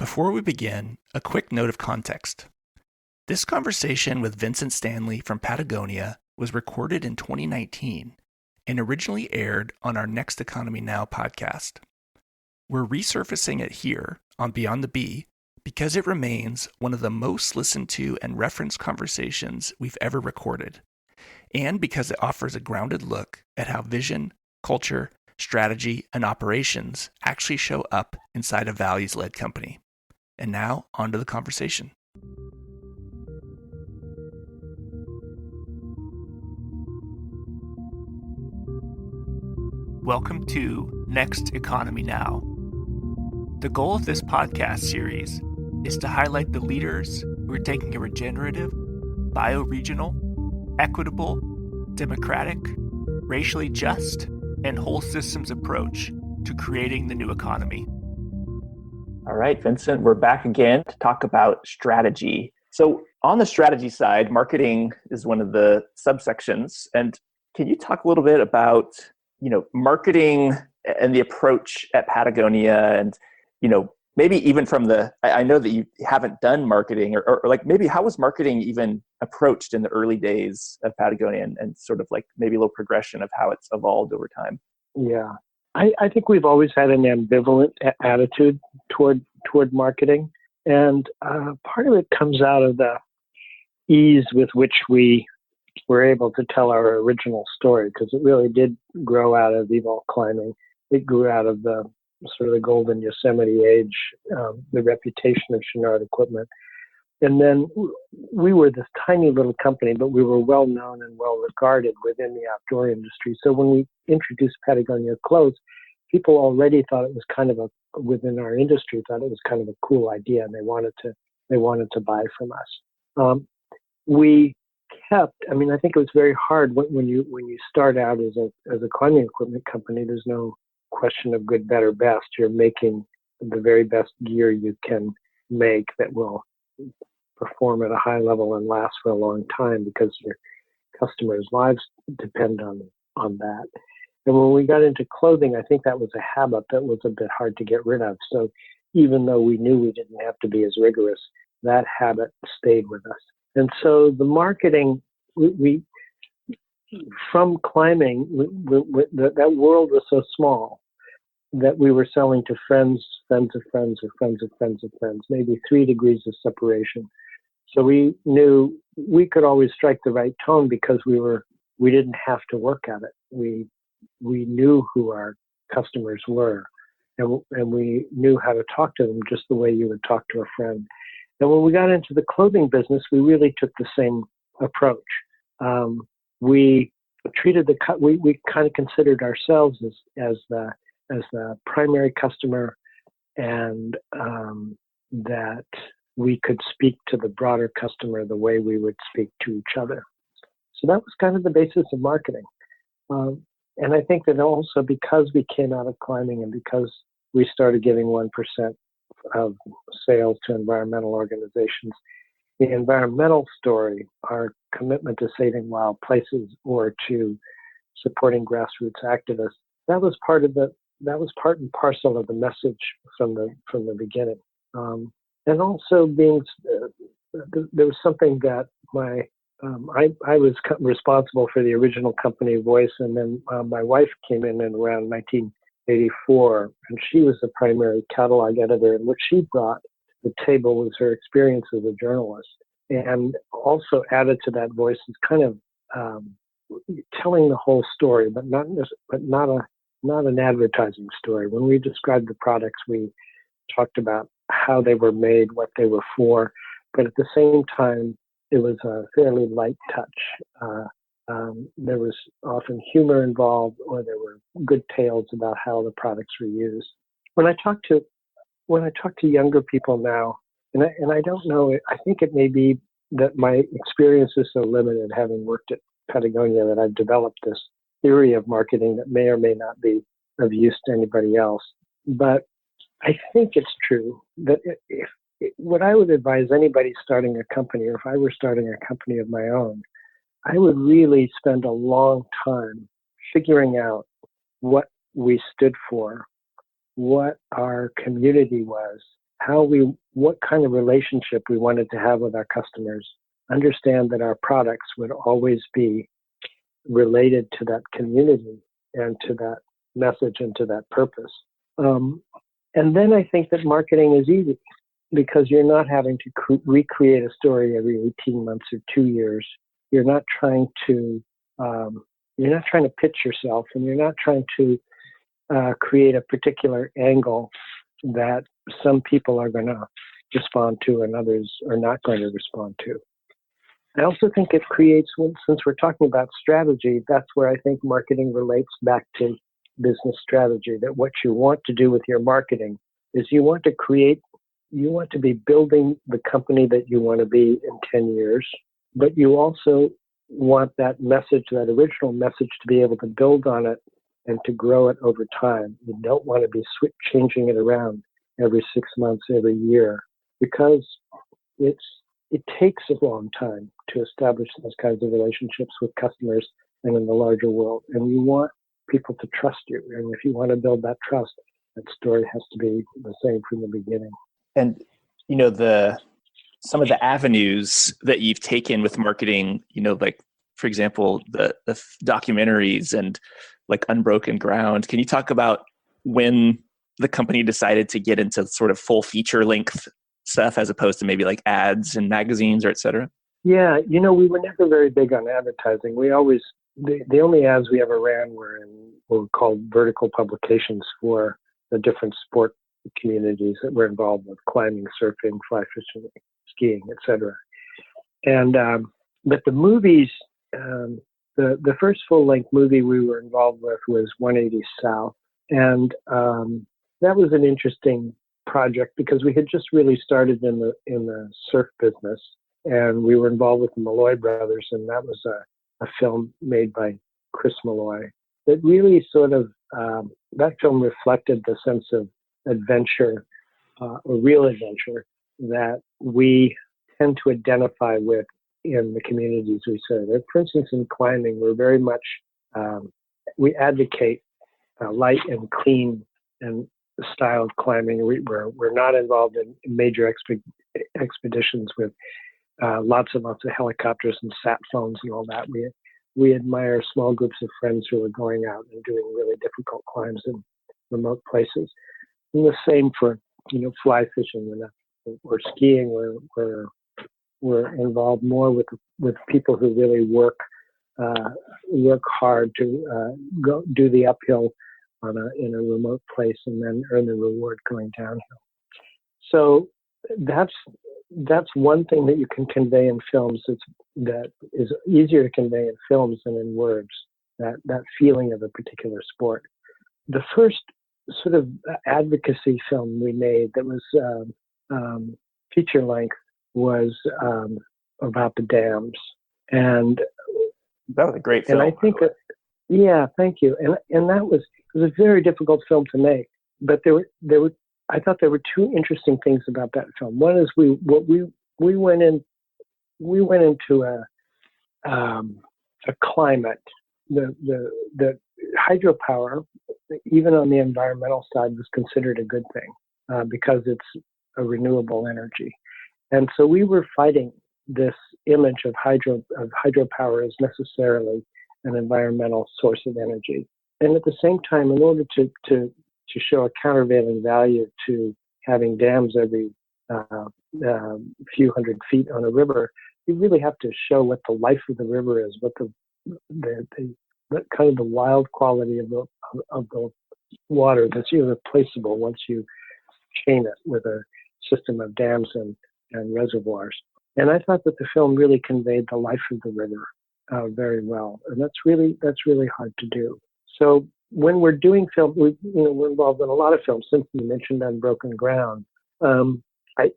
Before we begin, a quick note of context. This conversation with Vincent Stanley from Patagonia was recorded in 2019 and originally aired on our Next Economy Now podcast. We're resurfacing it here on Beyond the Bee because it remains one of the most listened to and referenced conversations we've ever recorded, and because it offers a grounded look at how vision, culture, strategy, and operations actually show up inside a values-led company. And now, on to the conversation. Welcome to Next Economy Now. The goal of this podcast series is to highlight the leaders who are taking a regenerative, bioregional, equitable, democratic, racially just, and whole systems approach to creating the new economy. All right, Vincent, we're back again to talk about strategy. So on the strategy side, marketing is one of the subsections. And can you talk a little bit about, marketing and the approach at Patagonia and, maybe even from I know that you haven't done marketing or like maybe how was marketing even approached in the early days of Patagonia and sort of like maybe a little progression of how it's evolved over time? Yeah. I think we've always had an ambivalent attitude toward marketing. And part of it comes out of the ease with which we were able to tell our original story, because it really did grow out of evol climbing. It grew out of the sort of the golden Yosemite age, the reputation of Chouinard equipment. And then we were this tiny little company, but we were well known and well regarded within the outdoor industry. So when we introduced Patagonia clothes, people already thought it was kind of within our industry, thought it was kind of a cool idea, and they wanted to buy from us. We kept, I think it was very hard when you start out as a climbing equipment company. There's no question of good, better, best. You're making the very best gear you can make that will perform at a high level and last for a long time, because your customers' lives depend on that. And when we got into clothing, I think that was a habit that was a bit hard to get rid of. So even though we knew we didn't have to be as rigorous, that habit stayed with us. And so the marketing, we from climbing, that world was so small that we were selling to friends, friends of friends, or friends of friends of friends, maybe 3 degrees of separation. So we knew we could always strike the right tone because we didn't have to work at it. We knew who our customers were, and we knew how to talk to them just the way you would talk to a friend. And when we got into the clothing business, we really took the same approach. We treated we kind of considered ourselves as the primary customer, and that we could speak to the broader customer the way we would speak to each other. So that was kind of the basis of marketing. And I think that also because we came out of climbing and because we started giving 1% of sales to environmental organizations, the environmental story, our commitment to saving wild places or to supporting grassroots activists, that was part and parcel of the message from the beginning. And also there was something that I was responsible for the original company voice, and then my wife came in around 1984, and she was the primary catalog editor, and what she brought to the table was her experience as a journalist, and also added to that voice is kind of telling the whole story, but not an advertising story. When we described the products, we talked about how they were made, what they were for, but at the same time, it was a fairly light touch. There was often humor involved, or there were good tales about how the products were used. When I talk to younger people now, and I don't know, I think it may be that my experience is so limited, having worked at Patagonia, that I've developed this theory of marketing that may or may not be of use to anybody else. But I think it's true that what I would advise anybody starting a company, or if I were starting a company of my own, I would really spend a long time figuring out what we stood for, what our community was, what kind of relationship we wanted to have with our customers, understand that our products would always be related to that community and to that message and to that purpose. And then I think that marketing is easy because you're not having to recreate a story every 18 months or 2 years. You're not trying to pitch yourself, and you're not trying to create a particular angle that some people are going to respond to and others are not going to respond to. I also think it creates, since we're talking about strategy, that's where I think marketing relates back to business strategy, that what you want to do with your marketing is you want to be building the company that you want to be in 10 years, but you also want that message, that original message, to be able to build on it and to grow it over time. You don't want to be changing it around every 6 months, every year, because it takes a long time to establish those kinds of relationships with customers and in the larger world. And you want people to trust you. And if you want to build that trust, that story has to be the same from the beginning. And, some of the avenues that you've taken with marketing, like, for example, the documentaries and like Unbroken Ground. Can you talk about when the company decided to get into sort of full feature length stuff as opposed to maybe like ads and magazines or et cetera? Yeah, we were never very big on advertising. We always, the only ads we ever ran were in what were called vertical publications for the different sport communities that were involved with climbing, surfing, fly fishing, skiing, etc. And but the movies, the first full-length movie we were involved with was 180 South, and that was an interesting project because we had just really started in the surf business, and we were involved with the Malloy brothers, and that was a film made by Chris Malloy that really sort of that film reflected the sense of adventure, a real adventure that we tend to identify with in the communities we serve. For instance, in climbing, we're very much, we advocate light and clean and styled climbing. We're not involved in major expeditions with lots and lots of helicopters and sat phones and all that. We admire small groups of friends who are going out and doing really difficult climbs in remote places. And the same for, fly fishing or skiing. We're involved more with people who really work hard to go do the uphill in a remote place and then earn the reward going downhill. So that's one thing that you can convey in films. That is easier to convey in films than in words. That feeling of a particular sport. The first sort of advocacy film we made that was feature length was about the dams, and that was a great film. And I think yeah, thank you. And that was a very difficult film to make, but I thought there were two interesting things about that film. One is we went into a climate, the hydropower, even on the environmental side, was considered a good thing because it's a renewable energy. And so we were fighting this image of hydropower as necessarily an environmental source of energy. And at the same time, in order to show a countervailing value to having dams every few hundred feet on a river, you really have to show what the life of the river is, what the kind of the wild quality of the water that's irreplaceable once you chain it with a system of dams and reservoirs. And I thought that the film really conveyed the life of the river very well, and that's really hard to do. So when we're doing film, we're involved in a lot of films. Since you mentioned Unbroken Ground, I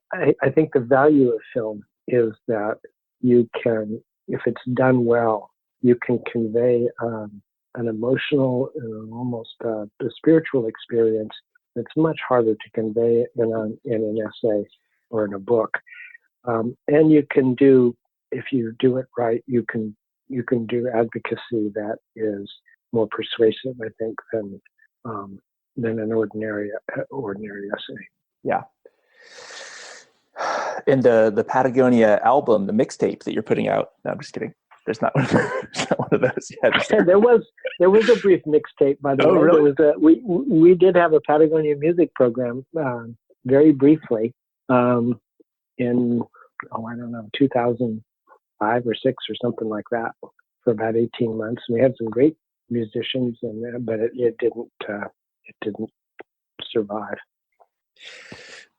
think the value of film is that you can, if it's done well, you can convey an emotional and almost a spiritual experience that's much harder to convey in an essay or in a book. And you can do, if you do it right, you can do advocacy that is more persuasive, I think, than an ordinary essay. Yeah. in the Patagonia album, the mixtape that you're putting out. No, I'm just kidding. There's not one, there's not one of those yet. There was a brief mixtape, by the way. Really? We did have a Patagonia music program very briefly in I don't know 2005 or 6 or something like that for about 18 months. We had some great musicians in there, but it didn't survive.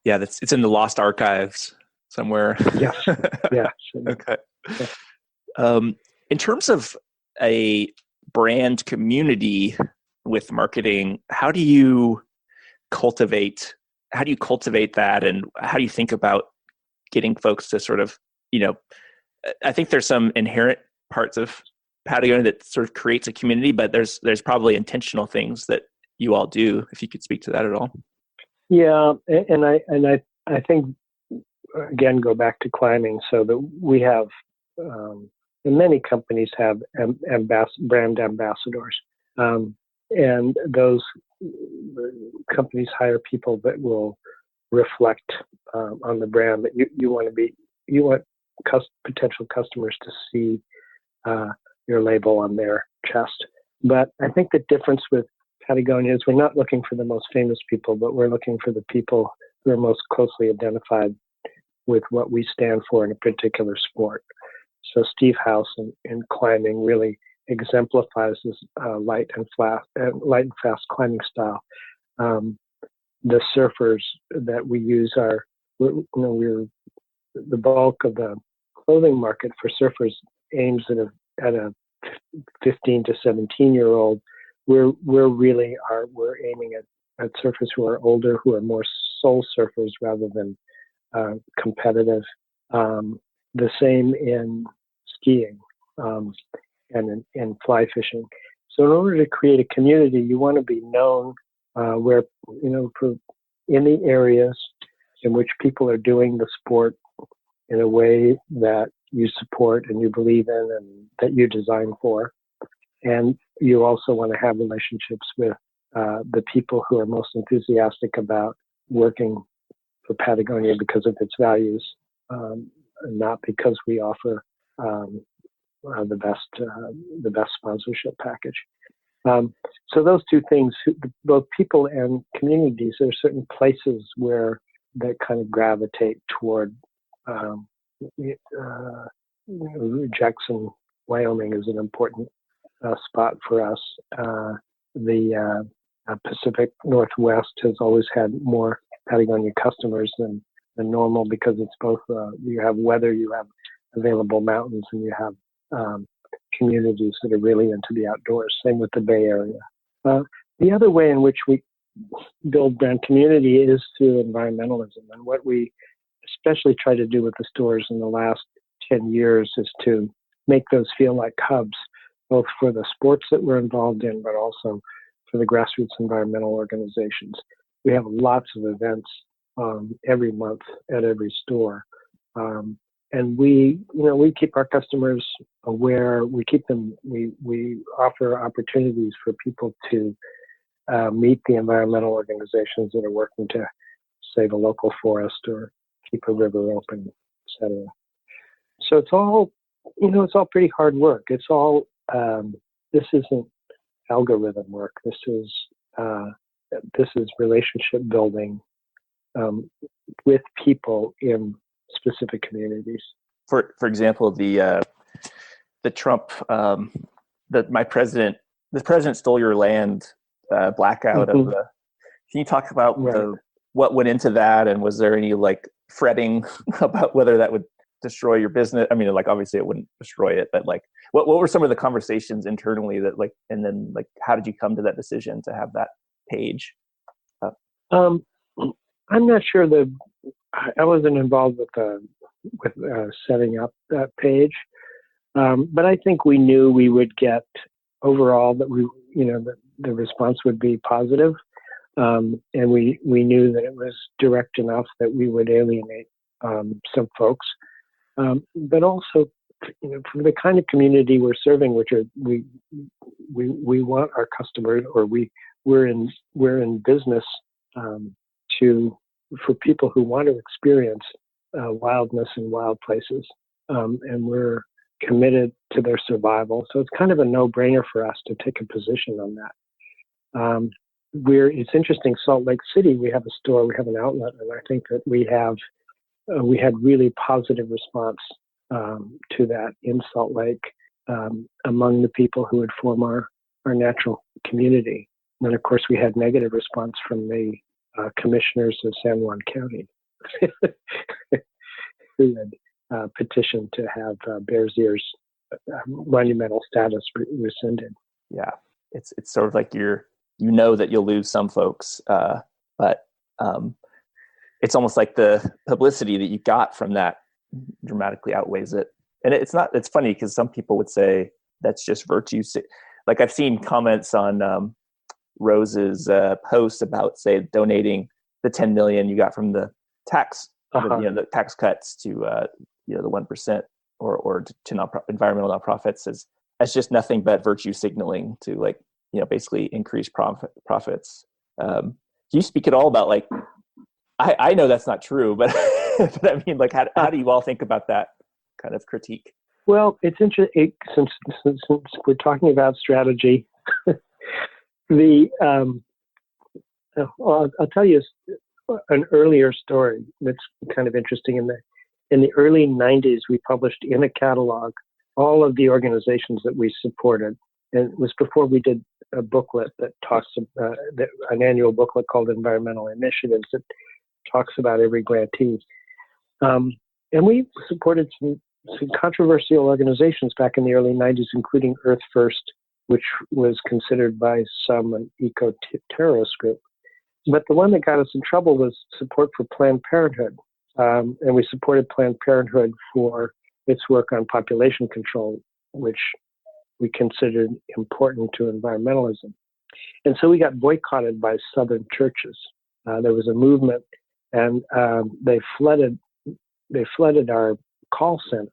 Yeah, it's in the lost archives somewhere. Yes. Yeah. Okay. Yeah. In terms of a brand community with marketing, how do you cultivate that, and how do you think about getting folks to sort of, I think there's some inherent parts of Patagonia that sort of creates a community, but there's probably intentional things that you all do, if you could speak to that at all. Yeah, and I think, again, go back to climbing, so that we have, and many companies have brand ambassadors, and those companies hire people that will reflect on the brand that you want potential customers to see your label on their chest. But I think the difference with Patagonia is we're not looking for the most famous people, but we're looking for the people who are most closely identified with what we stand for in a particular sport. So Steve House in climbing really exemplifies this light and fast climbing style. The surfers that we use we're the bulk of the clothing market for surfers aims at a 15 to 17-year-old. We're aiming at surfers who are older, who are more soul surfers rather than competitive. The same in skiing and in fly fishing. So in order to create a community, you want to be known where in the areas in which people are doing the sport in a way that you support and you believe in and that you design for. And you also want to have relationships with the people who are most enthusiastic about working for Patagonia because of its values, not because we offer the best sponsorship package. So those two things, both people and communities, there are certain places where they kind of gravitate toward. Jackson, Wyoming is an important spot for us. The Pacific Northwest has always had more Patagonia customers than normal because it's both, you have weather, you have available mountains, and you have communities that are really into the outdoors. Same with the Bay Area. The other way in which we build brand community is through environmentalism. And what we especially try to do with the stores in the last 10 years is to make those feel like hubs, both for the sports that we're involved in, but also for the grassroots environmental organizations. We have lots of events every month at every store. And we keep our customers aware. We offer opportunities for people to meet the environmental organizations that are working to save a local forest or keep a river open, etc. So it's all pretty hard work. It's all, this isn't algorithm work. This is relationship building with people in specific communities. For example, the Trump, the president stole your land blackout of the. Can you talk about what went into that, and was there any fretting about whether that would destroy your business? I mean, obviously it wouldn't destroy it, but what were some of the conversations internally that and then how did you come to that decision to have that page? I'm not sure I wasn't involved with setting up that page, but I think we knew we would get overall that the response would be positive, and we knew that it was direct enough that we would alienate some folks, but also from the kind of community we're serving, which are we want our customers, or we're in business for people who want to experience wildness in wild places, and we're committed to their survival. So it's kind of a no-brainer for us to take a position on that. It's interesting. Salt Lake City, we have a store, we have an outlet, and I think that we had really positive response to that in Salt Lake among the people who would form our natural community. And then, of course, we had negative response from the commissioners of San Juan County who had petitioned to have Bears Ears monumental status rescinded. Yeah, it's sort of like you know that you'll lose some folks, but it's almost like the publicity that you got from that dramatically outweighs it. And it's funny because some people would say that's just virtue. Like I've seen comments on Rose's post about, say, donating the 10 million you got from the tax, the tax cuts to the 1% or to environmental nonprofits as just nothing but virtue signaling to basically increase profits. Can you speak at all about I know that's not true, but but I mean, how do you all think about that kind of critique? Well, it's interesting since we're talking about strategy. I'll tell you an earlier story that's kind of interesting. In the early 90s, we published in a catalog all of the organizations that we supported, and it was before we did a booklet that talks an annual booklet called Environmental Initiatives that talks about every grantee. And we supported some controversial organizations back in the early 90s, including Earth First, which was considered by some an eco-terrorist group. But the one that got us in trouble was support for Planned Parenthood. And we supported Planned Parenthood for its work on population control, which we considered important to environmentalism. And so we got boycotted by Southern churches. There was a movement, and they flooded our call center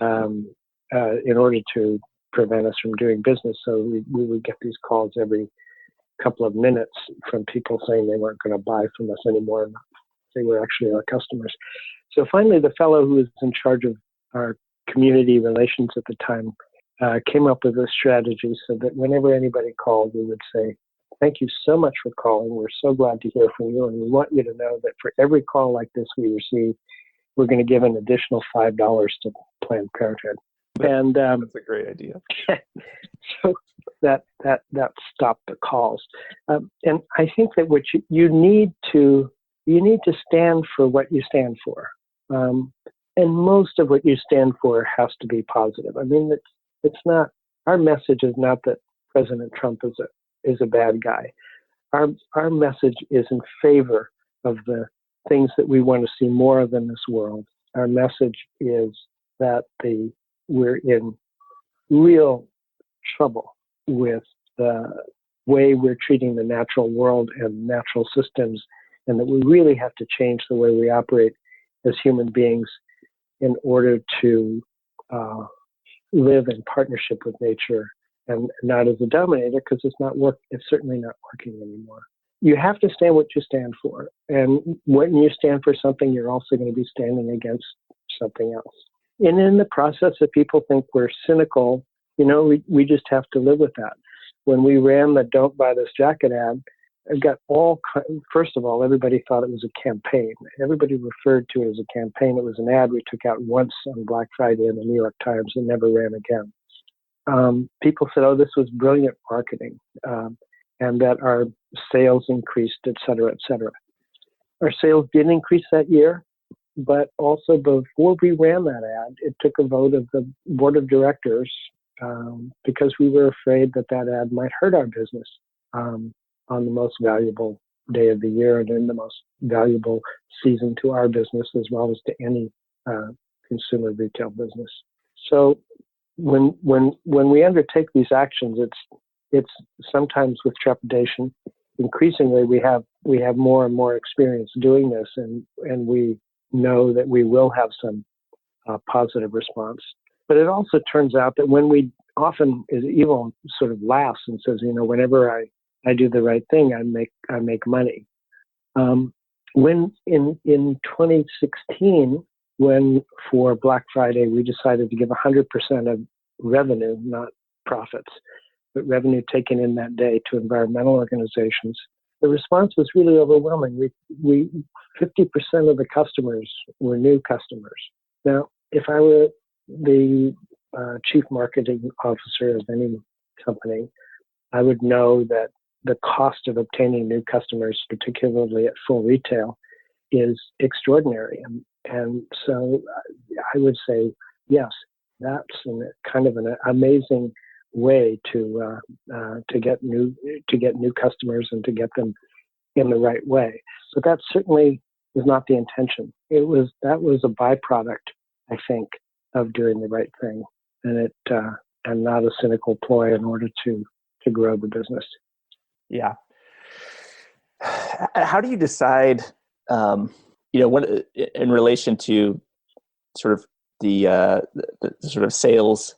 in order to prevent us from doing business. So we would get these calls every couple of minutes from people saying they weren't going to buy from us anymore, and they were actually our customers. So finally, the fellow who was in charge of our community relations at the time came up with a strategy so that whenever anybody called, we would say, "Thank you so much for calling. We're so glad to hear from you, and we want you to know that for every call like this we receive, we're going to give an additional $5 to Planned Parenthood." And that's a great idea. So that stopped the calls. And I think that what you need to stand for what you stand for. And most of what you stand for has to be positive. I mean, it's not, our message is not that President Trump is a bad guy. Our message is in favor of the things that we want to see more of in this world. Our message is that we're in real trouble with the way we're treating the natural world and natural systems, and that we really have to change the way we operate as human beings in order to live in partnership with nature and not as a dominator, because it's certainly not working anymore. You have to stand what you stand for. And when you stand for something, you're also going to be standing against something else. And in the process, if people think we're cynical, we just have to live with that. When we ran the "Don't Buy This Jacket" ad, it got first of all, everybody thought it was a campaign. Everybody referred to it as a campaign. It was an ad we took out once on Black Friday in the New York Times and never ran again. People said, "Oh, this was brilliant marketing," and that our sales increased, et cetera, et cetera. Our sales did increase that year, but also before we ran that ad, it took a vote of the board of directors because we were afraid that ad might hurt our business on the most valuable day of the year and in the most valuable season to our business as well as to any consumer retail business. So when we undertake these actions, it's sometimes with trepidation. Increasingly, we have more and more experience doing this, and we know that we will have some positive response. But it also turns out that when we often is evil sort of laughs and says, whenever I do the right thing, I make money. When in 2016, when for Black Friday we decided to give 100% of revenue, not profits, but revenue taken in that day to environmental organizations, the response was really overwhelming. We 50% of the customers were new customers. Now, if I were the chief marketing officer of any company, I would know that the cost of obtaining new customers, particularly at full retail, is extraordinary. And so I would say, yes, that's kind of an amazing way to get new customers and to get them in the right way. But that certainly was not the intention. That was a byproduct, I think, of doing the right thing, and not a cynical ploy in order to grow the business. Yeah. How do you decide, when in relation to sort of the sort of sales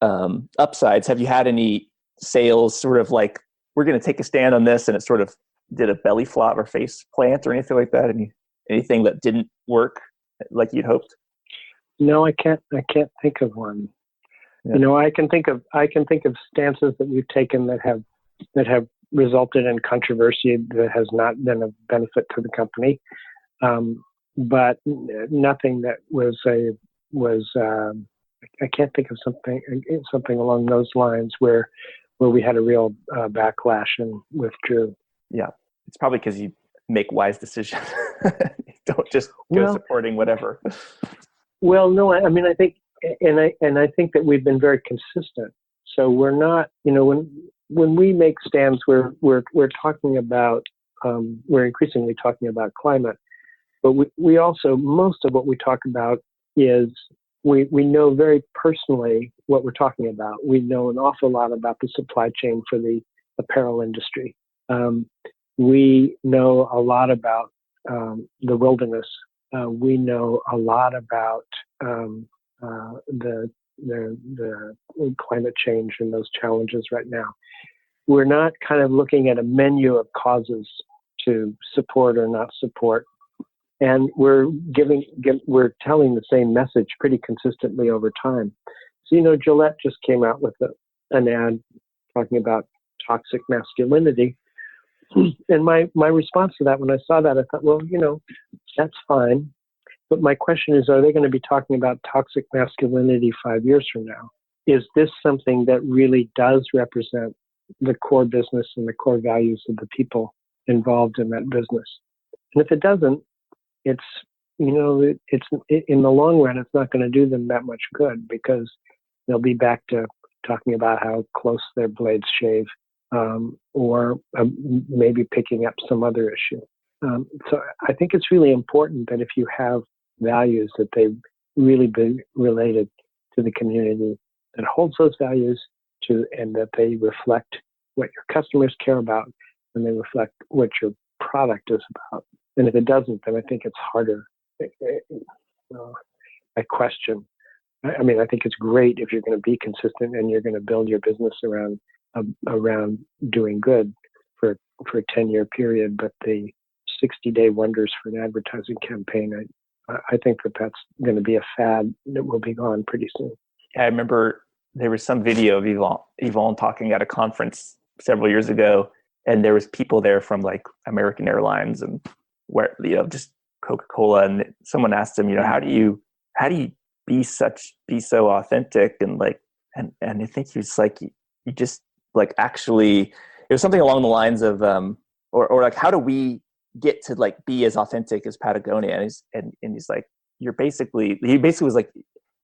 upsides? Have you had any sales sort of like, we're going to take a stand on this, and it sort of did a belly flop or face plant or anything like that? Anything that didn't work like you'd hoped? No, I can't think of one. Yeah. I can think of stances that we've taken that have resulted in controversy that has not been of benefit to the company, but nothing that was I can't think of something along those lines where we had a real backlash and withdrew. Yeah, it's probably because you make wise decisions. You don't just go supporting whatever. Well, no, I mean, I think, and I think that we've been very consistent. So we're not, when we make stands, we're talking about, we're increasingly talking about climate, but we also, most of what we talk about is we know very personally what we're talking about. We know an awful lot about the supply chain for the apparel industry. We know a lot about the wilderness. We know a lot about the climate change and those challenges right now. We're not kind of looking at a menu of causes to support or not support, and we're telling the same message pretty consistently over time. So Gillette just came out with an ad talking about toxic masculinity. And my response to that, when I saw that, I thought, well, that's fine. But my question is, are they going to be talking about toxic masculinity 5 years from now? Is this something that really does represent the core business and the core values of the people involved in that business? And if it doesn't, it's in the long run, it's not going to do them that much good, because they'll be back to talking about how close their blades shave, or maybe picking up some other issue. So I think it's really important that if you have values, that they really be related to the community that holds those values and that they reflect what your customers care about, and they reflect what your product is about. And if it doesn't, then I think it's harder. I question. I mean, I think it's great if you're going to be consistent and you're going to build your business around doing good for a 10-year period, but the 60-day wonders for an advertising campaign, I think that's going to be a fad that will be gone pretty soon. I remember there was some video of Yvonne talking at a conference several years ago, and there was people there from like American Airlines and where just Coca-Cola, and someone asked him, how do you be so authentic, and I think he was like, you just like, actually, it was something along the lines of or like, how do we get to like be as authentic as Patagonia? And he's like, he basically was like,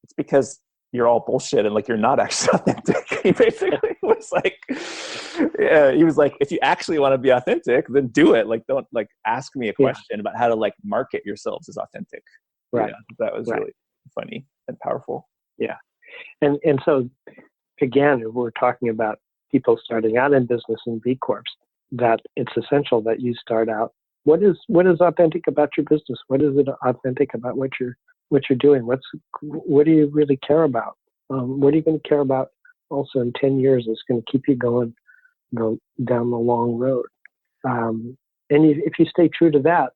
it's because you're all bullshit and like you're not actually authentic. He basically was like, he was like, if you actually want to be authentic, then do it. Like, don't like ask me a question about how to like market yourselves as authentic. Right. That was really funny and powerful. Yeah. And so again, if we're talking about people starting out in business and B Corps, that it's essential that you start out. What is authentic about your business? What is it authentic about what you're doing? What do you really care about? What are you going to care about also in 10 years that's going to keep you going down the long road? And if you stay true to that,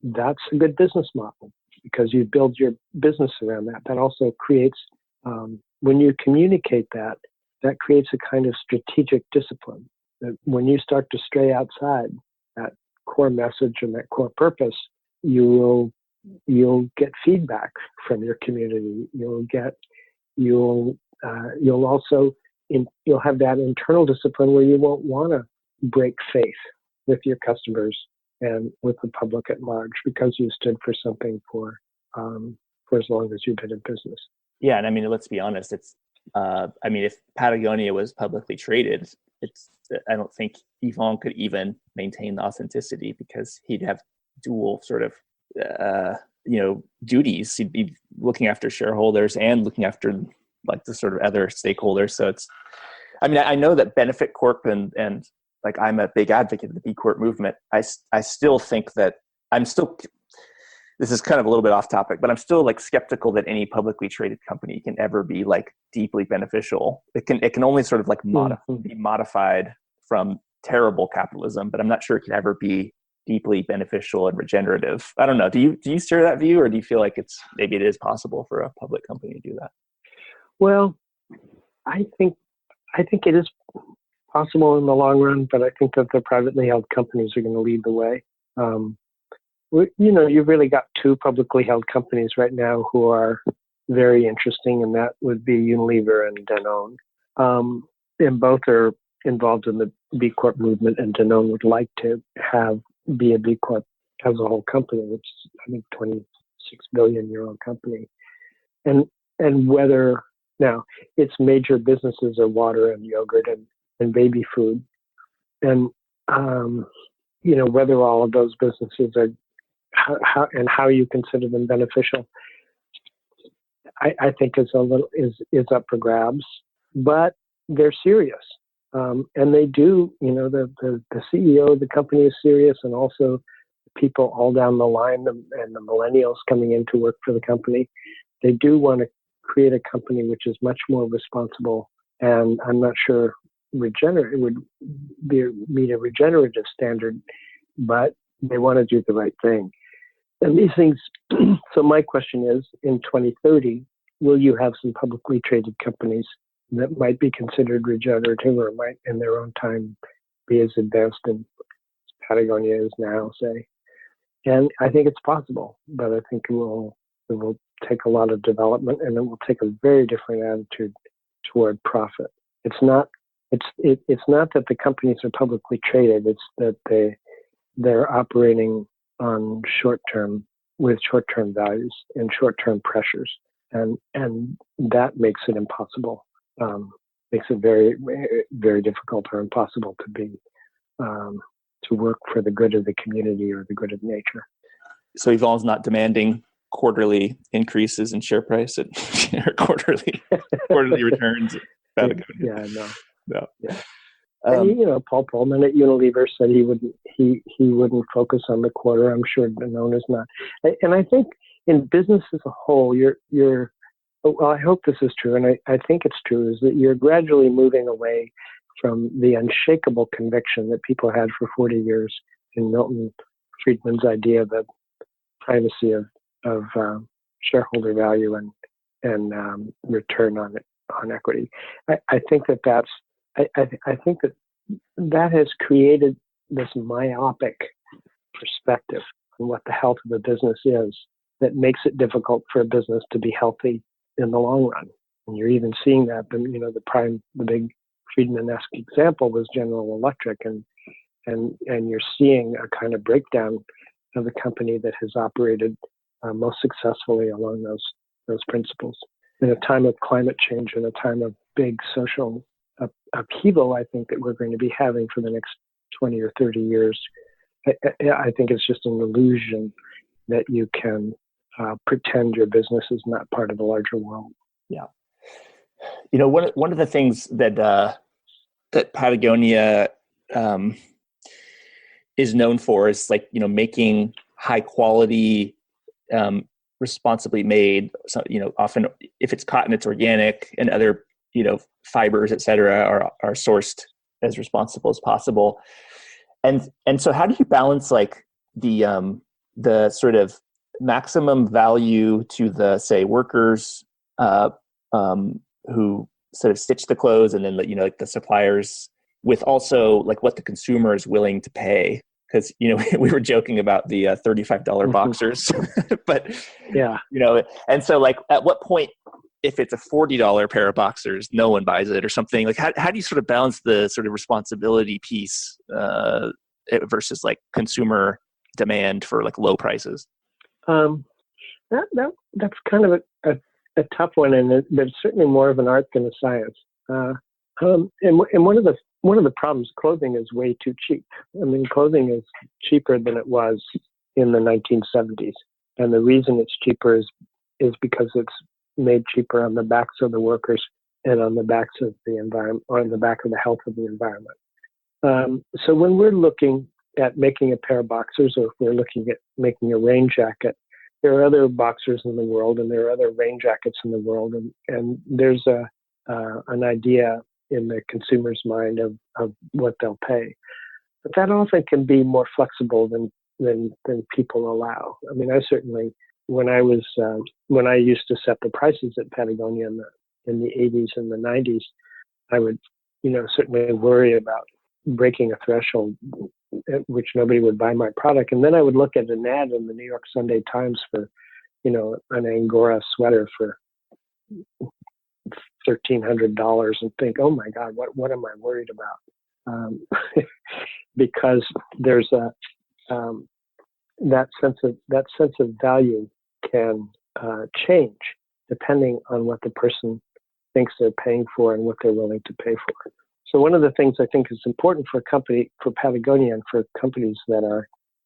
that's a good business model. because you build your business around that. That also creates, when you communicate that, that creates a kind of strategic discipline. That when you start to stray outside that core message and that core purpose, you'll get feedback from your community. You'll also you'll have that internal discipline where you won't want to break faith with your customers and with the public at large because you stood for something for as long as you've been in business. Yeah, and I mean, let's be honest. It's if Patagonia was publicly traded, I don't think Yvon could even maintain the authenticity because he'd have dual sort of duties. He'd be looking after shareholders and looking after like the sort of other stakeholders. So I know that Benefit Corp and like I'm a big advocate of the B Corp movement. I still think that this is kind of a little bit off topic, but I'm still like skeptical that any publicly traded company can ever be like deeply beneficial. It can only sort of like be modified from terrible capitalism, but I'm not sure it can ever be deeply beneficial and regenerative. I don't know. Do you share that view, or do you feel like maybe it is possible for a public company to do that? Well, I think it is possible in the long run, but I think that the privately held companies are going to lead the way. You've really got two publicly held companies right now who are very interesting, and that would be Unilever and Danone. And both are involved in the B Corp movement, and Danone would like to be a B Corp as a whole company, which is, I think, 26 billion euro company. And whether now its major businesses are water and yogurt and baby food, and whether all of those businesses are how you consider them beneficial, I think is up for grabs. But they're serious, and they do. The CEO of the company is serious, and also people all down the line and the millennials coming in to work for the company. They do want to create a company which is much more responsible, and I'm not sure it would meet a regenerative standard, but they want to do the right thing. And these things, so my question is, in 2030, will you have some publicly traded companies that might be considered regenerative or might in their own time be as advanced as Patagonia is now, say? And I think it's possible, but I think it will take a lot of development, and it will take a very different attitude toward profit. It's not that the companies are publicly traded, it's that they're operating on short-term values and short-term pressures, and that makes it impossible. Makes it very, very difficult or impossible to work for the good of the community or the good of nature. So Yvon's not demanding quarterly increases in share price or quarterly returns. Yeah, no. Yeah. Um, Paul Pullman at Unilever said he wouldn't focus on the quarter. I'm sure Danone is not. And I think in business as a whole, I hope this is true, and I think it's true, is that you're gradually moving away from the unshakable conviction that people had for 40 years in Milton Friedman's idea of the primacy of shareholder value and return on equity. I think that has created this myopic perspective on what the health of a business is that makes it difficult for a business to be healthy in the long run. And you're even seeing that. The big Friedman-esque example was General Electric, and you're seeing a kind of breakdown of the company that has operated most successfully along those principles. In a time of climate change and a time of big social upheaval, I think that we're going to be having for the next 20 or 30 years. I think it's just an illusion that you can pretend your business is not part of the larger world. Yeah. One of the things that Patagonia is known for is making high quality, responsibly made. So, often if it's cotton, it's organic, and other fibers, et cetera, are sourced as responsible as possible. And so how do you balance the sort of maximum value to the, say, workers who sort of stitch the clothes, and then like the suppliers, with also like what the consumer is willing to pay. Because we were joking about the $35 boxers, but Yeah. and so like at what point, if it's a $40 pair of boxers, no one buys it or something? Like how do you sort of balance the sort of responsibility piece versus like consumer demand for like low prices? That's kind of a tough one, and there's certainly more of an art than a science. And one of the problems, clothing is way too cheap. I mean, clothing is cheaper than it was in the 1970s, and the reason it's cheaper is because it's made cheaper on the backs of the workers and on the backs of the environment, or on the back of the health of the environment. So when we're looking at making a pair of boxers, or if we're looking at making a rain jacket, there are other boxers in the world, and there are other rain jackets in the world, and there's an idea in the consumer's mind of what they'll pay. But that often can be more flexible than people allow. I mean, I certainly, when I used to set the prices at Patagonia in the 80s and the 90s, I would, certainly worry about breaking a threshold at which nobody would buy my product. And then I would look at an ad in the New York Sunday Times for, an Angora sweater for $1,300 and think, oh my God, what am I worried about? Because there's that sense of value can change depending on what the person thinks they're paying for and what they're willing to pay for. So one of the things I think is important for Patagonia, and for companies that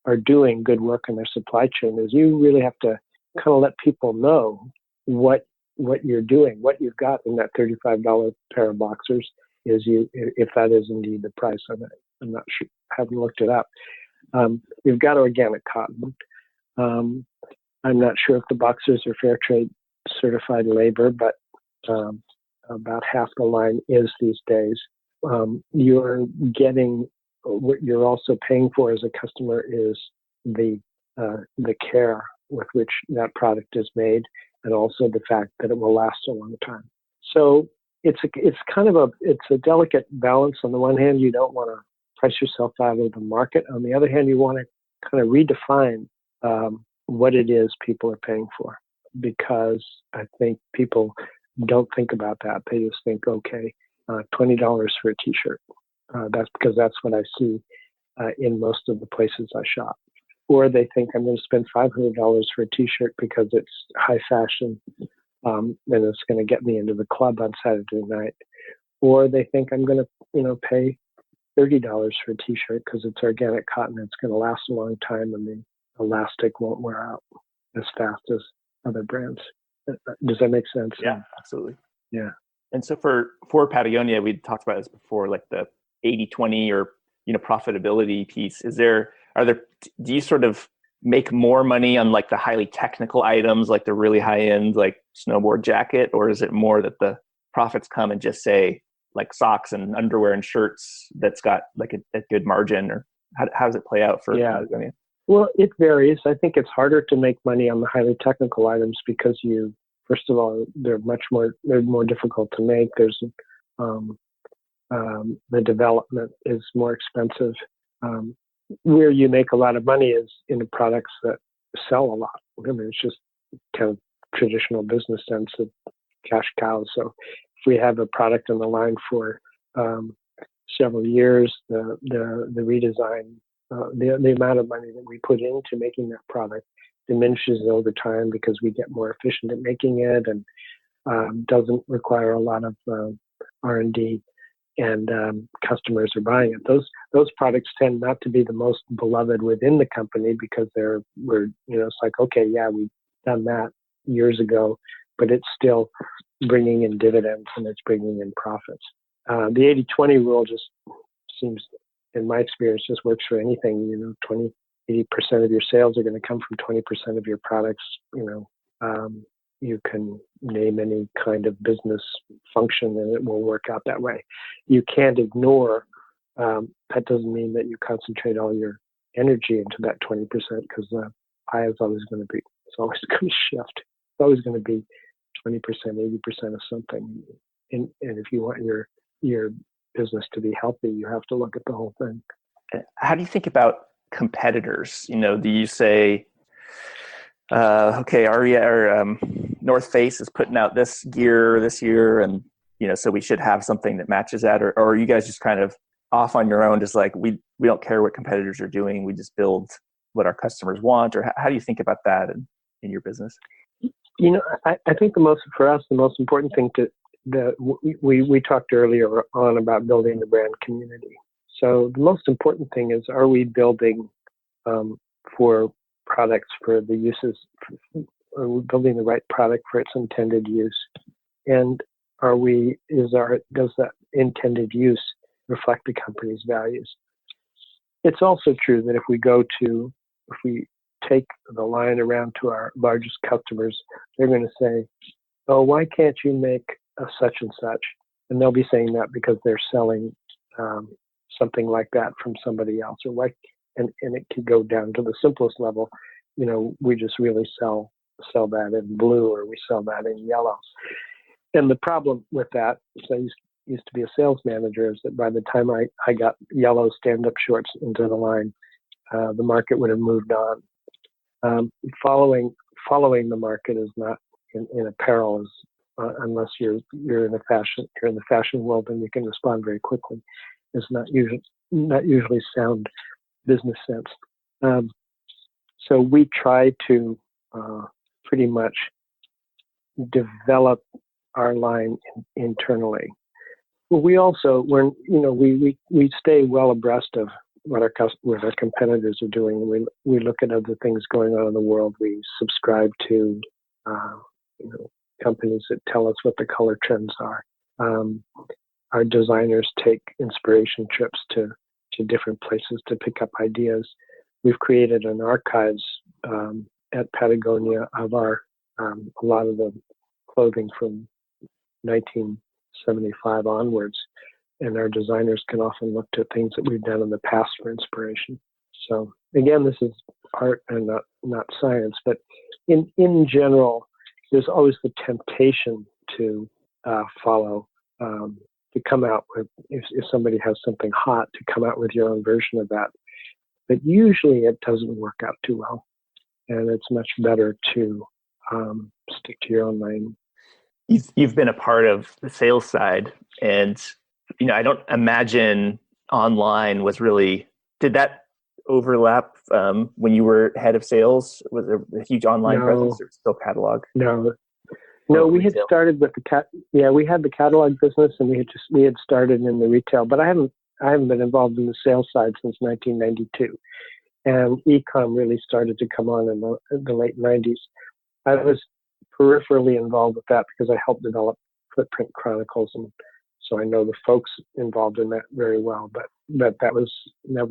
are doing good work in their supply chain, is you really have to kind of let people know what you're doing, what you've got in that $35 pair of boxers if that is indeed the price of it. I'm not sure, haven't looked it up. We've got organic cotton. I'm not sure if the boxers are fair trade certified labor, but about half the line is these days. You're getting, what you're also paying for as a customer is the care with which that product is made, and also the fact that it will last a long time. So it's a delicate balance. On the one hand, you don't want to price yourself out of the market. On the other hand, you want to kind of redefine what it is people are paying for, because I think people don't think about that. They just think, okay, $20 for a t-shirt. That's because that's what I see in most of the places I shop. Or they think I'm going to spend $500 for a t-shirt because it's high fashion and it's going to get me into the club on Saturday night. Or they think I'm going to, pay $30 for a t-shirt because it's organic cotton. It's going to last a long time, and the elastic won't wear out as fast as other brands. Does that make sense? Yeah, absolutely. Yeah. And so for Patagonia, we talked about this before, like the 80-20 or profitability piece. Do you sort of make more money on like the highly technical items, like the really high end, like snowboard jacket, or is it more that the profits come and just say like socks and underwear and shirts that's got like a good margin? Or how does it play out for Patagonia? Well, it varies. I think it's harder to make money on the highly technical items because first of all, they're more difficult to make. There's the development is more expensive. Where you make a lot of money is in the products that sell a lot. I mean, it's just kind of traditional business sense of cash cows. So if we have a product on the line for several years, the redesign, the amount of money that we put into making that product diminishes over time because we get more efficient at making it, and doesn't require a lot of R&D, and customers are buying it. Those products tend not to be the most beloved within the company because it's like, okay, yeah, we've done that years ago, but it's still bringing in dividends and it's bringing in profits. The 80-20 rule just seems, in my experience, just works for anything. 80% of your sales are going to come from 20% of your products. You can name any kind of business function and it will work out that way. You can't ignore, that doesn't mean that you concentrate all your energy into that 20% because the pie is always going to be It's always going to shift. It's always going to be 20%, 80% of something. And if you want your business to be healthy, you have to look at the whole thing. How do you think about competitors? Do you say, okay, North Face is putting out this gear this year, and so we should have something that matches that, or are you guys just kind of off on your own, just like we don't care what competitors are doing, we just build what our customers want? Or how do you think about that in your business? I think for us the most important thing we talked earlier on about building the brand community. So the most important thing is, are we building for products for the uses? Are we building the right product for its intended use? And does that intended use reflect the company's values? It's also true that if we take the line around to our largest customers, they're going to say, "Oh, why can't you make a such and such?" And they'll be saying that because they're selling something like that from somebody else, and it could go down to the simplest level. We just really sell that in blue, or we sell that in yellow. And the problem with that, so I used to be a sales manager, is that by the time I got yellow stand-up shorts into the line, the market would have moved on. Following the market is not in apparel, unless you're in the fashion world, and you can respond very quickly, is not usually sound business sense. So we try to pretty much develop our line internally. But we also, we stay well abreast of what our competitors are doing. We look at other things going on in the world. We subscribe to companies that tell us what the color trends are. Our designers take inspiration trips to different places to pick up ideas. We've created an archives at Patagonia of a lot of the clothing from 1975 onwards, and our designers can often look to things that we've done in the past for inspiration. So again, this is art and not science, but in general, there's always the temptation to follow, to come out with, if somebody has something hot, to come out with your own version of that. But usually it doesn't work out too well, and it's much better to stick to your own lane. You've been a part of the sales side, and I don't imagine online was really, did that overlap when you were head of sales? Was there a huge online presence, or still catalog? No, we had started with we had the catalog business, and we had started in the retail, but I haven't been involved in the sales side since 1992, and e-com really started to come on in the late 90s. I was peripherally involved with that because I helped develop Footprint Chronicles, and so I know the folks involved in that very well. But that was not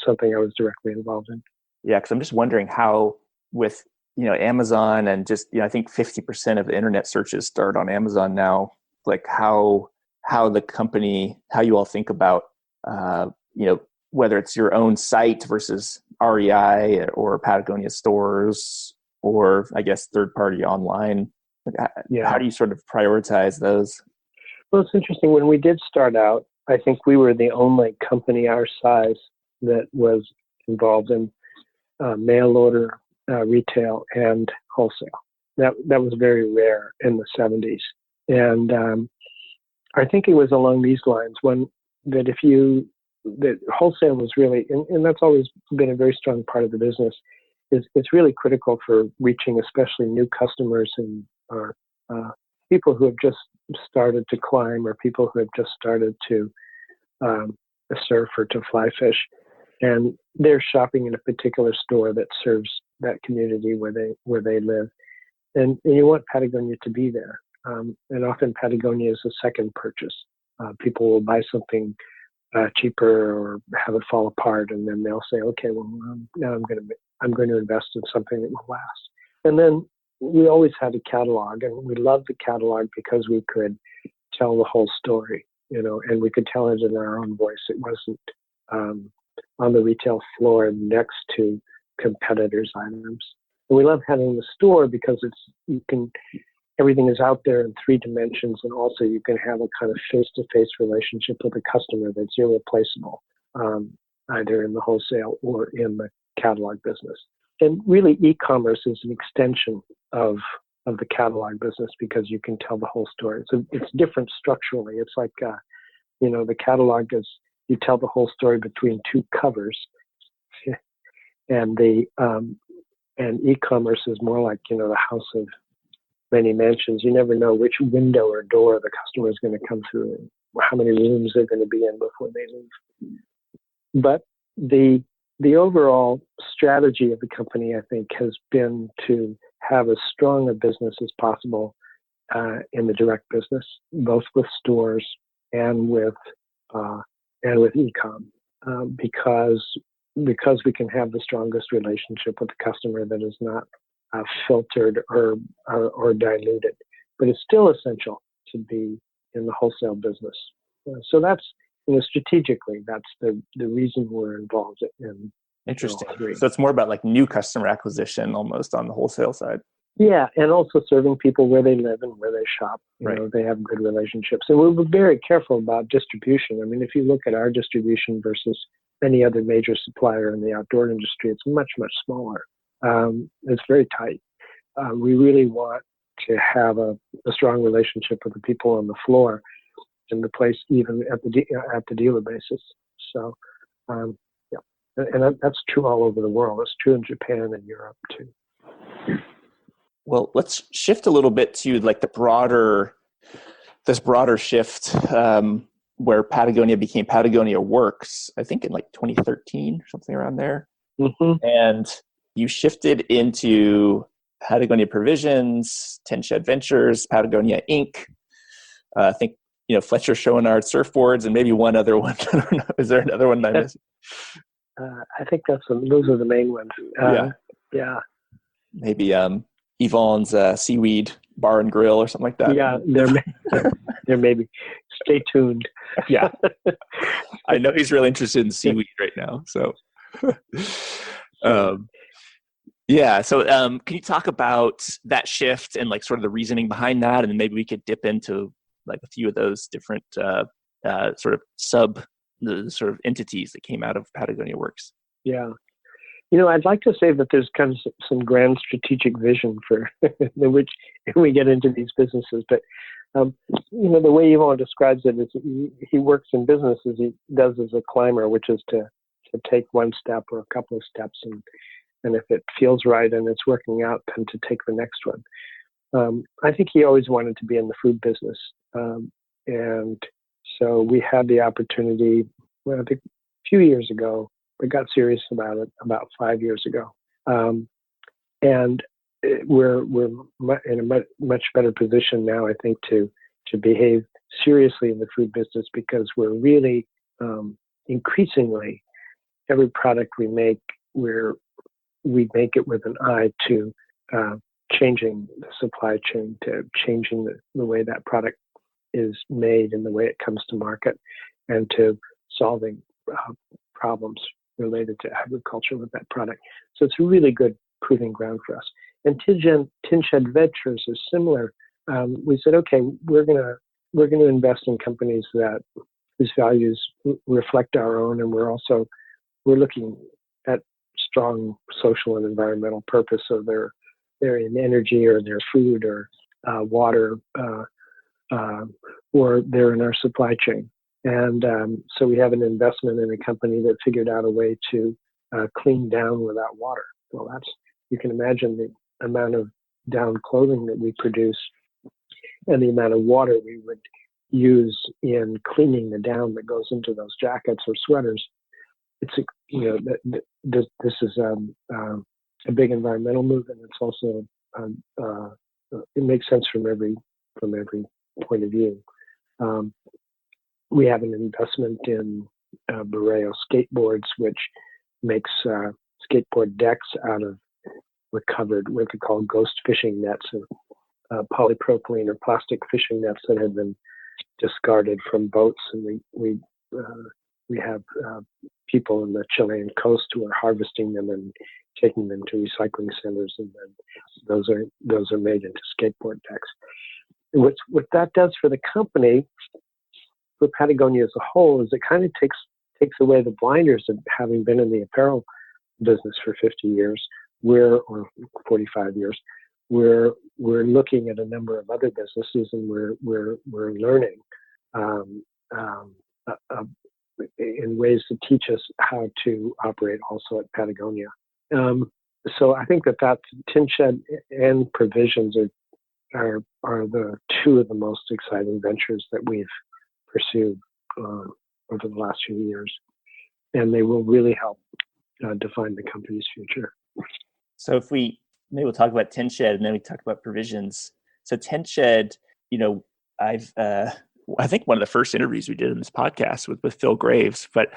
something I was directly involved in. Yeah, because I'm just wondering how, with Amazon, and just I think 50% of the internet searches start on Amazon now. Like how the company, how you all think about whether it's your own site versus REI or Patagonia stores, or I guess third-party online. How do you sort of prioritize those? Well, it's interesting. When we did start out, I think we were the only company our size that was involved in mail order, retail, and wholesale. That was very rare in the 70s. And I think it was along these lines that wholesale was really, and that's always been a very strong part of the business, it's really critical for reaching especially new customers and people who have just started to climb, or people who have just started to surf or to fly fish, and they're shopping in a particular store that serves that community where they live, and you want Patagonia to be there. And often Patagonia is a second purchase. People will buy something cheaper or have it fall apart, and then they'll say, okay, well, now I'm going to invest in something that will last. And then we always had a catalog, and we loved the catalog because we could tell the whole story, and we could tell it in our own voice. It wasn't on the retail floor next to competitors' items. And we love having the store because everything is out there in 3 dimensions, and also you can have a kind of face-to-face relationship with a customer that's irreplaceable, either in the wholesale or in the catalog business. And really, e-commerce is an extension of the catalog business because you can tell the whole story. So it's different structurally. It's like, the catalog is, you tell the whole story between 2 covers, and and e-commerce is more like, the house of many mansions. You never know which window or door the customer is going to come through and how many rooms they're going to be in before they leave. But the overall strategy of the company, I think, has been to have as strong a business as possible in the direct business, both with stores and with e-com, because we can have the strongest relationship with the customer that is not filtered or diluted. But it's still essential to be in the wholesale business. So that's, strategically, that's the reason we're involved in. Interesting. So it's more about like new customer acquisition almost on the wholesale side. Yeah, and also serving people where they live and where they shop. Right. They have good relationships. And we're very careful about distribution. I mean, if you look at our distribution versus any other major supplier in the outdoor industry, it's much, much smaller. It's very tight. We really want to have a strong relationship with the people on the floor in the place, even at the dealer basis. So, and that's true all over the world. It's true in Japan and Europe too. Well, let's shift a little bit to like this broader shift where Patagonia became Patagonia Works, I think in like 2013, something around there. Mm-hmm. And you shifted into Patagonia Provisions, Tin Shed Ventures, Patagonia Inc. I think, Fletcher Showing Art Surfboards, and maybe one other one. I don't know. Is there another one that I missed? I think those are the main ones. Yeah. Maybe Yvonne's Seaweed Bar and Grill or something like that. Yeah, there may be. Stay tuned. Yeah. I know he's really interested in seaweed right now. So, So can you talk about that shift and like sort of the reasoning behind that? And then maybe we could dip into like a few of those different sort of the sort of entities that came out of Patagonia Works. Yeah. I'd like to say that there's kind of some grand strategic vision for which we get into these businesses. But, the way Yvonne describes it is he works in business as he does as a climber, which is to take one step or a couple of steps. And if it feels right and it's working out, then to take the next one. I think he always wanted to be in the food business. And so we had the opportunity, I think a few years ago. We got serious about it about 5 years ago. And we're in a much better position now, I think, to behave seriously in the food business because we're really increasingly, every product we make, we make it with an eye to changing the supply chain, to changing the way that product is made and the way it comes to market, and to solving problems related to agriculture with that product. So it's a really good proving ground for us. And Tin Shed Ventures is similar. We said, okay, we're gonna invest in companies whose values reflect our own, and we're looking at strong social and environmental purpose. So they're in energy or they're food or water, or they're in our supply chain. And so we have an investment in a company that figured out a way to clean down without water. Well, you can imagine the amount of down clothing that we produce and the amount of water we would use in cleaning the down that goes into those jackets or sweaters. It's this is a big environmental move, and it's also it makes sense from every point of view. We have an investment in Boreo skateboards, which makes skateboard decks out of recovered what they call ghost fishing nets, of polypropylene or plastic fishing nets that have been discarded from boats. And we have people in the Chilean coast who are harvesting them and taking them to recycling centers, and then those are made into skateboard decks. What that does for the company, for Patagonia as a whole, is it kind of takes away the blinders of having been in the apparel business for 50 years, or 45 years. We're looking at a number of other businesses, and we're learning in ways to teach us how to operate also at Patagonia. So I think that's Tin Shed and Provisions are the two of the most exciting ventures that we've pursued over the last few years, and they will really help define the company's future. So if maybe we'll talk about Tin Shed and then we talk about Provisions. So Tin Shed, I think one of the first interviews we did in this podcast was with Phil Graves, but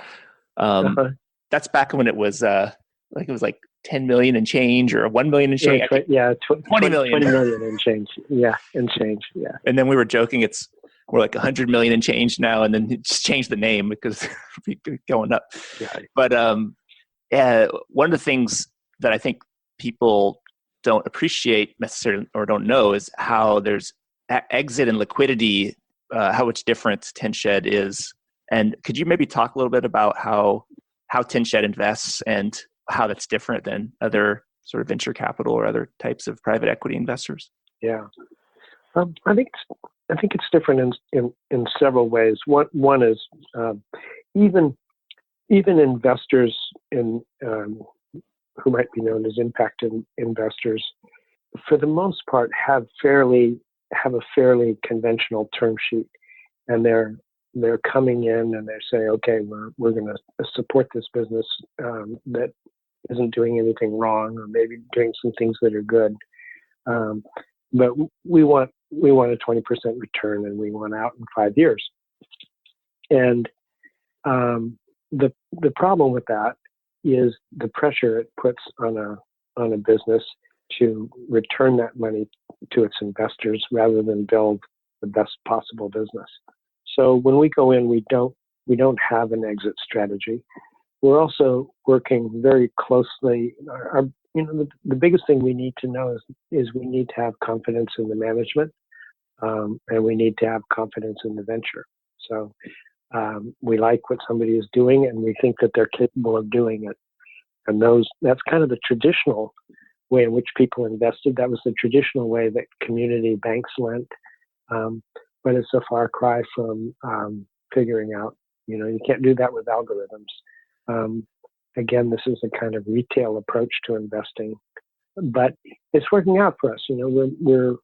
that's back when it was like 10 million and change, or 1 million and change. Yeah, 20 million. 20 million and change. Yeah, and change. Yeah. And then we were joking, we're like 100 million and change now, and then just change the name because we going up. Yeah. But one of the things that I think people don't appreciate necessarily or don't know is how there's exit and liquidity, how much different Tin Shed is. And could you maybe talk a little bit about how Tin Shed invests and how that's different than other sort of venture capital or other types of private equity investors? Yeah, I think it's different in several ways. One is even investors who might be known as impact investors, for the most part, have a fairly conventional term sheet, and they're coming in and they say, okay, we're going to support this business that isn't doing anything wrong, or maybe doing some things that are good, but we want a 20% return, and we want out in 5 years. And the problem with that is the pressure it puts on a business to return that money to its investors rather than build the best possible business. So when we go in, we don't have an exit strategy. We're also working very closely. The biggest thing we need to know is we need to have confidence in the management, and we need to have confidence in the venture. So we like what somebody is doing, and we think that they're capable of doing it. And that's kind of the traditional way in which people invested. That was the traditional way that community banks lent. But it's a far cry from figuring out, you can't do that with algorithms. Again, this is a kind of retail approach to investing, but it's working out for us. We're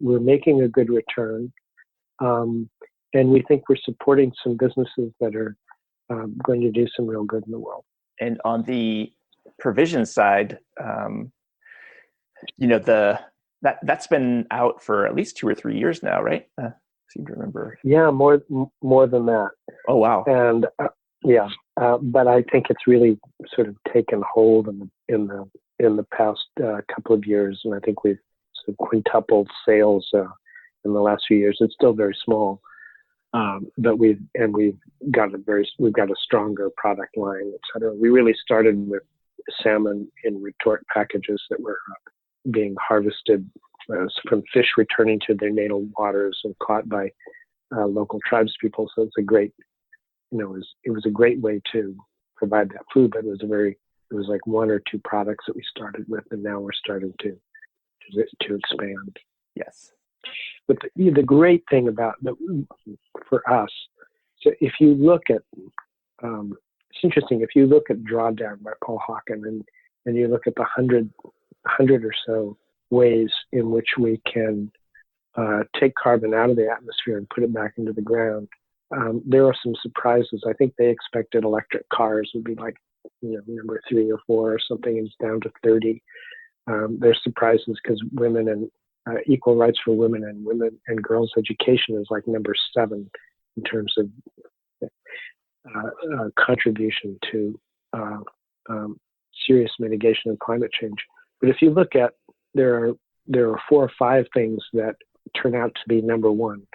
making a good return, and we think we're supporting some businesses that are going to do some real good in the world. And on the Provision side, that's been out for at least 2 or 3 years now, right? I seem to remember. Yeah, more than that. Oh wow! And but I think it's really sort of taken hold in the past couple of years, and I think we've sort of quintupled sales in the last few years. It's still very small, but we've got a stronger product line, et cetera. We really started with salmon in retort packages that were being harvested from fish returning to their natal waters and caught by local tribes people. So it's a great, it was a great way to provide that food. But it was like 1 or 2 products that we started with, and now we're starting to expand. Yes. But the great thing about for us, so if you look at, it's interesting, if you look at Drawdown by Paul Hawken, and you look at the 100 or so ways in which we can take carbon out of the atmosphere and put it back into the ground, there are some surprises. I think they expected electric cars would be like, number 3 or 4 or something, and it's down to 30. There's surprises because women and equal rights for women and girls' education is like number 7 in terms of contribution to serious mitigation of climate change. But if you look at, there are 4 or 5 things that turn out to be number 1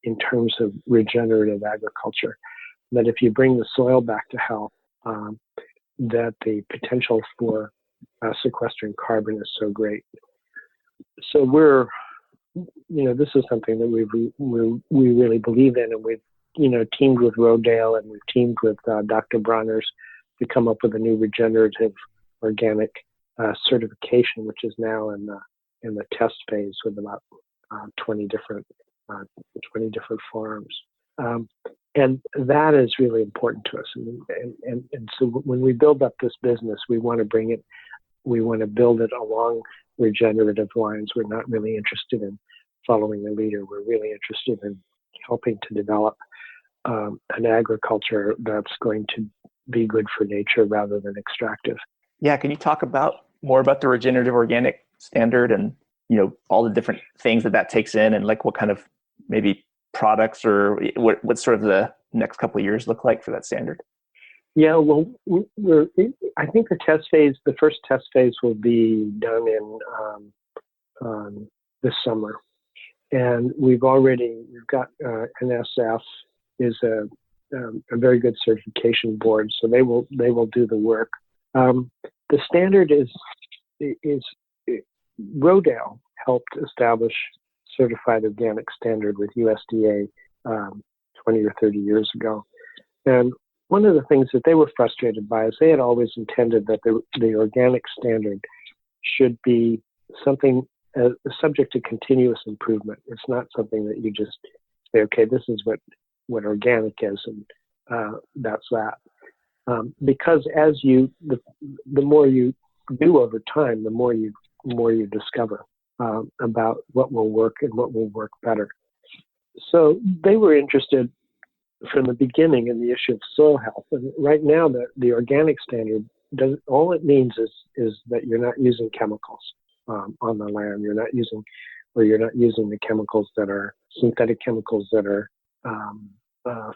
in terms of regenerative agriculture. That if you bring the soil back to health, that the potential for sequestering carbon is so great. So this is something that we really believe in, and we've, teamed with Rodale, and we've teamed with Dr. Bronner's to come up with a new regenerative organic certification, which is now in the test phase with about 20 different farms. And that is really important to us. And so when we build up this business, we want to build it along regenerative lines. We're not really interested in following the leader. We're really interested in helping to develop an agriculture that's going to be good for nature rather than extractive. Yeah, can you talk more about the regenerative organic standard and all the different things that takes in, and like what kind of maybe products or what sort of the next couple of years look like for that standard? Yeah, well, I think the first test phase will be done in this summer, and we've got NSF is a very good certification board, so they will do the work. The standard is Rodale helped establish certified organic standard with USDA 20 or 30 years ago, and one of the things that they were frustrated by is they had always intended that the organic standard should be something subject to continuous improvement. It's not something that you just say, okay, this is what organic is, and that's that. Because the more you do over time, the more you discover about what will work and what will work better. So they were interested from the beginning in the issue of soil health. And right now, the organic standard all it means is that you're not using chemicals on the land. You're not using the chemicals that are synthetic chemicals that are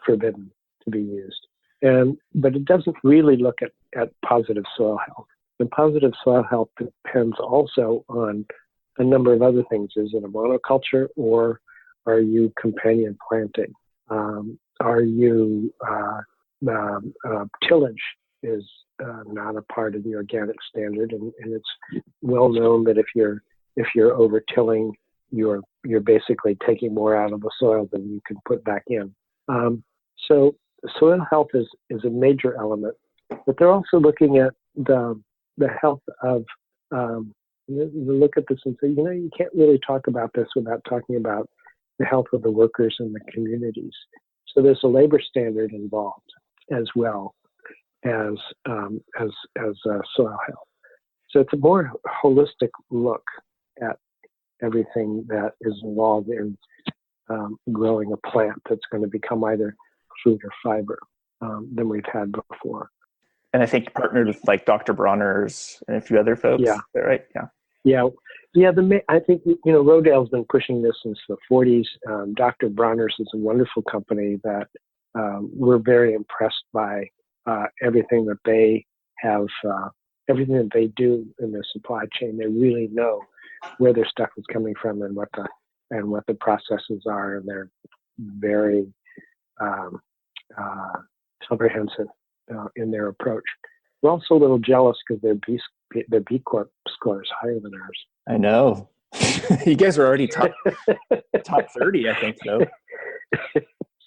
forbidden to be used. But it doesn't really look at positive soil health. And positive soil health depends also on a number of other things. Is it a monoculture, or are you companion planting? Are you tillage is not a part of the organic standard, and it's well known that if you're over tilling, you're basically taking more out of the soil than you can put back in. So soil health is a major element, but they're also looking at the health of. You look at this and say, you can't really talk about this without talking about the health of the workers and the communities. So there's a labor standard involved as well as soil health. So it's a more holistic look at everything that is involved in growing a plant that's going to become either food or fiber than we've had before. And I think partnered with like Dr. Bronner's and a few other folks. Yeah. Is that right? Yeah. Yeah. I think, Rodale's been pushing this since the 40s. Dr. Bronner's is a wonderful company that we're very impressed by everything that they have, everything that they do in their supply chain. They really know where their stuff is coming from and what the processes are, and they're very comprehensive in their approach. We're also a little jealous because their B Corp score is higher than ours. I know. You guys are already top 30, I think so.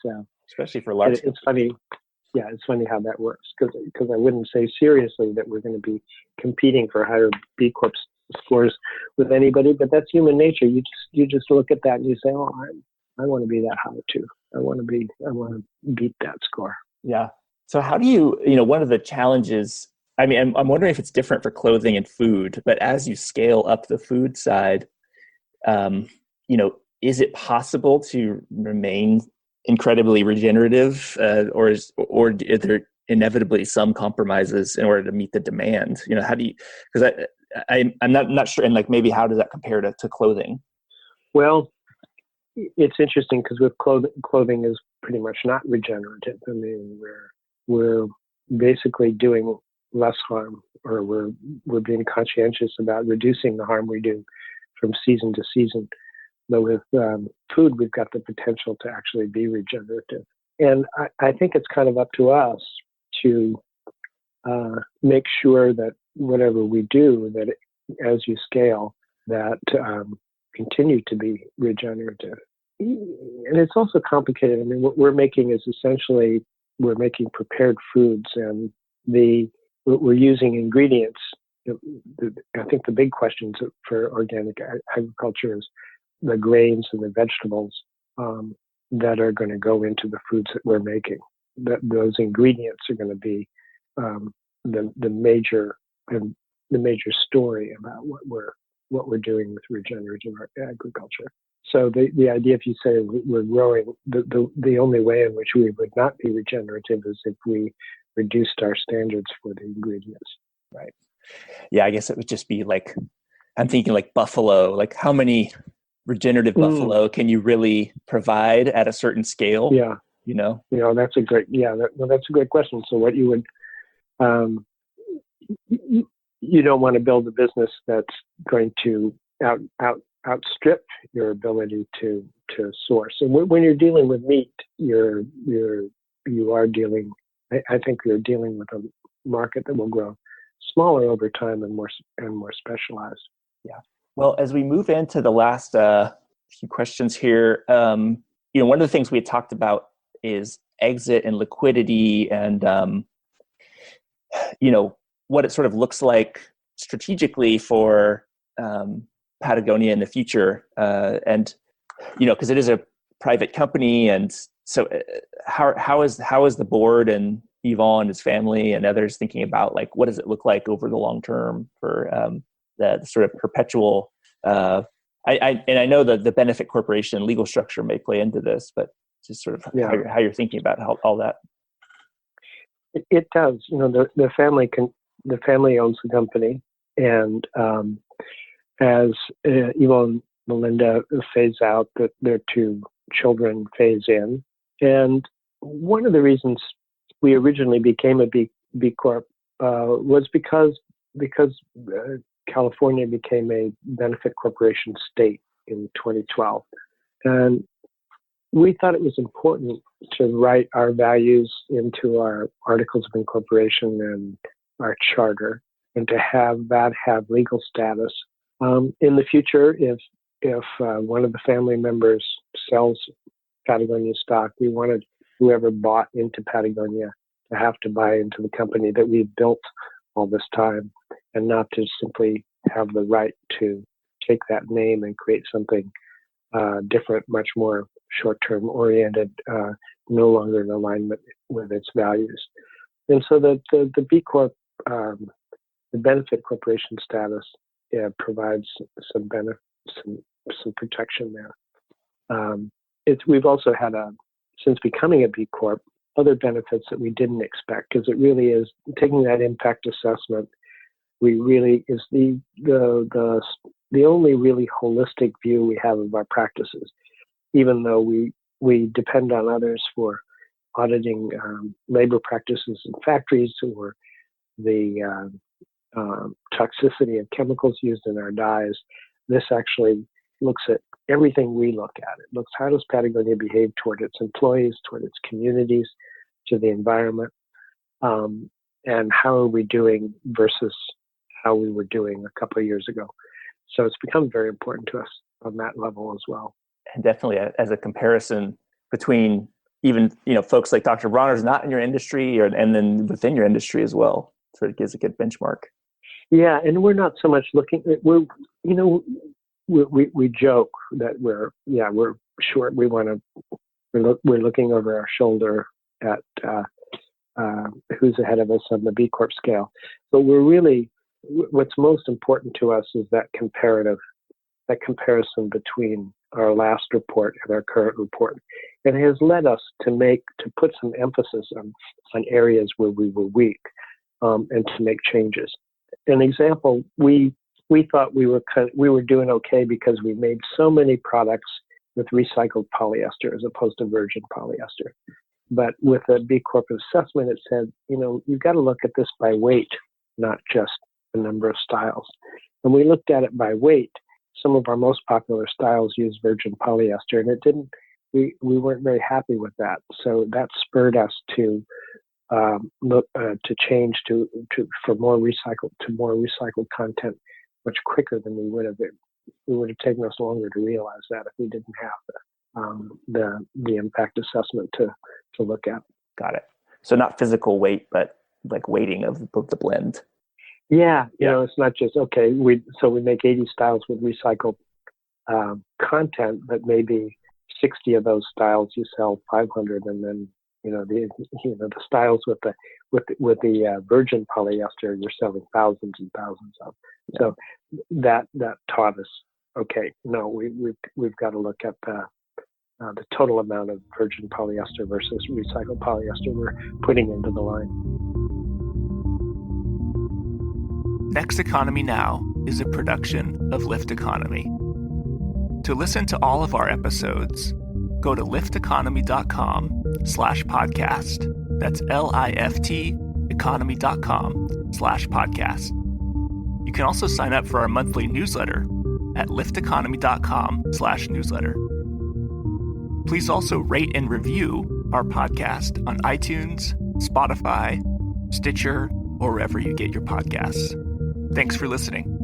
So especially for large. It's funny. Yeah, it's funny how that works, because I wouldn't say seriously that we're going to be competing for higher B Corp scores with anybody, but that's human nature. You just look at that and you say, oh, I want to be that high too. I want to beat that score. Yeah. So how do you one of the challenges, I mean, I'm wondering if it's different for clothing and food, but as you scale up the food side, is it possible to remain incredibly regenerative, or is there inevitably some compromises in order to meet the demand? How do you, because I'm not sure, and like maybe how does that compare to clothing? Well, it's interesting because with clothing is pretty much not regenerative. I mean, we're basically doing less harm, or we're being conscientious about reducing the harm we do from season to season. But with food, we've got the potential to actually be regenerative. And I think it's kind of up to us to make sure that whatever we do, that as you scale, that continue to be regenerative. And it's also complicated. I mean, what we're making is essentially, we're making prepared foods, and we're using ingredients. I think the big questions for organic agriculture is the grains and the vegetables that are going to go into the foods that we're making. Those ingredients are going to be the major story about what we're doing with regenerative agriculture. So the idea, if you say we're growing, the only way in which we would not be regenerative is if we reduced our standards for the ingredients. Right. Yeah, I guess it would just be like, I'm thinking like buffalo, like how many regenerative buffalo can you really provide at a certain scale? Yeah. That's a great, that's a great question. So what you would, you don't want to build a business that's going to outstrip your ability to source. And when you're dealing with meat, you are dealing, I think you're dealing with a market that will grow smaller over time and more specialized. Yeah. Well, as we move into the last few questions here, one of the things we had talked about is exit and liquidity, and what it sort of looks like strategically for Patagonia in the future, and because it is a private company, and so how is the board and Yvon and his family and others thinking about, like, what does it look like over the long term for the sort of perpetual? I know that the benefit corporation legal structure may play into this, but just sort of how you're thinking about all that. It does. The family owns the company, and as Yvon and Melinda phase out, their two children phase in. And one of the reasons we originally became a B Corp was because California became a benefit corporation state in 2012. And we thought it was important to write our values into our articles of incorporation and our charter, and to have that have legal status. In the future, if one of the family members sells Patagonia stock, we wanted whoever bought into Patagonia to have to buy into the company that we've built all this time, and not to simply have the right to take that name and create something different, much more short-term oriented, no longer in alignment with its values. And so the B Corp, the benefit corporation status, provides some protection there. We've also had since becoming a B Corp, other benefits that we didn't expect, because it really is taking that impact assessment. We really is the only really holistic view we have of our practices, even though we depend on others for auditing labor practices in factories, or the toxicity of chemicals used in our dyes. This actually looks at everything we look at. It looks, how does Patagonia behave toward its employees, toward its communities, to the environment, and how are we doing versus how we were doing a couple of years ago. So it's become very important to us on that level as well. And definitely as a comparison between even, folks like Dr. Bronner's not in your industry, and then within your industry as well. So it gives a good benchmark. Yeah, and we're not so much looking. We joke that we're short. We're looking over our shoulder at who's ahead of us on the B Corp scale. But what's most important to us is that comparison between our last report and our current report. It has led us to put some emphasis on areas where we were weak, and to make changes. An example, we thought we were doing okay because we made so many products with recycled polyester as opposed to virgin polyester. But with a B Corp assessment, it said, you've got to look at this by weight, not just the number of styles. And we looked at it by weight. Some of our most popular styles use virgin polyester, and we weren't very happy with that. So that spurred us to look to change to for more recycled content much quicker than we would have. It would have taken us longer to realize that if we didn't have the impact assessment to look at. Got it. So not physical weight, but like weighting of the blend. Yeah, you know, it's not just okay. We make 80 styles with recycled content, but maybe 60 of those styles you sell 500, and then the styles with the virgin polyester you're selling thousands and thousands of. Yeah. So that taught us, okay, no, we've got to look at the total amount of virgin polyester versus recycled polyester we're putting into the line. Next Economy Now is a production of Lift Economy. To listen to all of our episodes, go to lifteconomy.com/podcast. That's LIFT economy.com/podcast. You can also sign up for our monthly newsletter at lifteconomy.com/newsletter. Please also rate and review our podcast on iTunes, Spotify, Stitcher, or wherever you get your podcasts. Thanks for listening.